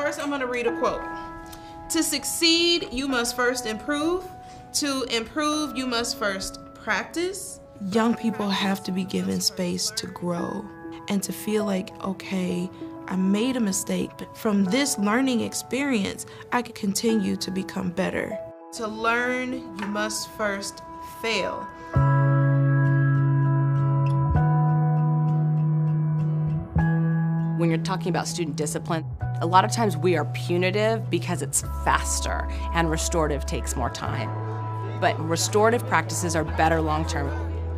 first I'm gonna read a quote. To succeed, you must first improve. To improve, you must first practice. Young people have to be given space to grow and to feel like, okay, I made a mistake, but from this learning experience, I can continue to become better. To learn, you must first fail. When you're talking about student discipline, a lot of times we are punitive because it's faster and restorative takes more time. But restorative practices are better long-term.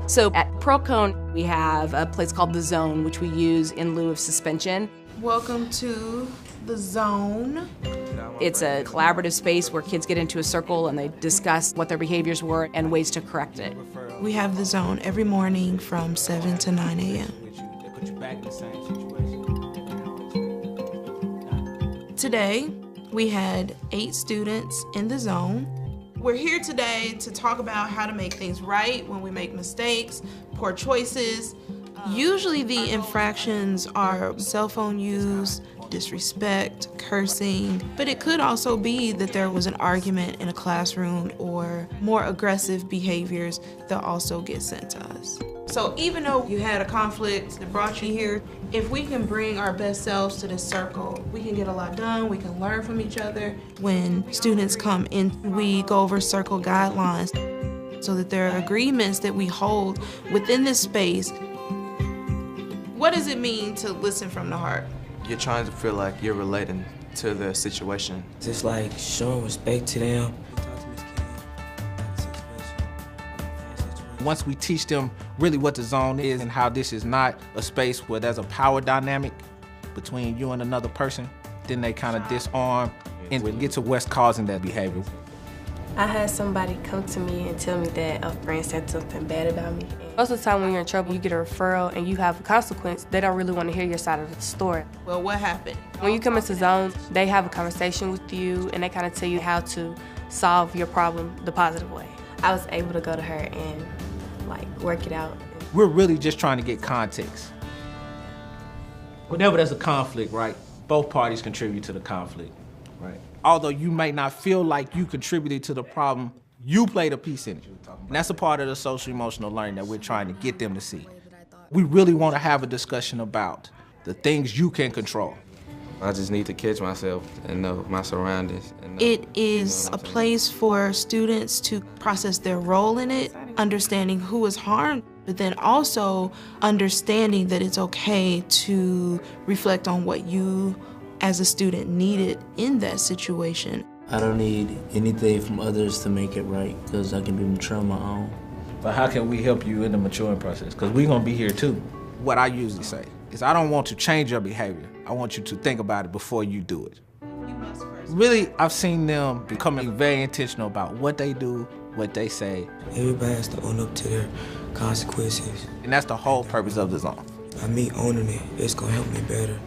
So at Procone, we have a place called The Zone, which we use in lieu of suspension. Welcome to The Zone. It's a collaborative space where kids get into a circle and they discuss what their behaviors were and ways to correct it. We have The Zone every morning from 7 to 9 a.m. Today, we had 8 students in The Zone. We're here today to talk about how to make things right when we make mistakes, poor choices. Usually the infractions are cell phone use, disrespect, cursing, but it could also be that there was an argument in a classroom or more aggressive behaviors that also get sent to us. So even though you had a conflict that brought you here, if we can bring our best selves to this circle, we can get a lot done, we can learn from each other. When students come in, we go over circle guidelines so that there are agreements that we hold within this space. What does it mean to listen from the heart? You're trying to feel like you're relating to the situation. Just like showing respect to them. Once we teach them really what the zone is and how this is not a space where there's a power dynamic between you and another person, then they kind of disarm and we get to what's causing that behavior. I had somebody come to me and tell me that a friend said something bad about me. Most of the time when you're in trouble, you get a referral and you have a consequence. They don't really want to hear your side of the story. Well, what happened? When you come into Zone, they have a conversation with you and they kind of tell you how to solve your problem the positive way. I was able to go to her and work it out. We're really just trying to get context. Whenever there's a conflict, right, both parties contribute to the conflict, right? Although you may not feel like you contributed to the problem, you played a piece in it. And that's a part of the social emotional learning that we're trying to get them to see. We really want to have a discussion about the things you can control. I just need to catch myself and know my surroundings. It is a place for students to process their role in it, understanding who is harmed, but then also understanding that it's okay to reflect on what you as a student needed in that situation. I don't need anything from others to make it right because I can be mature on my own. But how can we help you in the maturing process? Because we're going to be here too. What I usually say is I don't want to change your behavior. I want you to think about it before you do it. Really, I've seen them becoming very intentional about what they do, what they say. Everybody has to own up to their consequences. And that's the whole purpose of the zone. By me owning it, it's gonna help me better.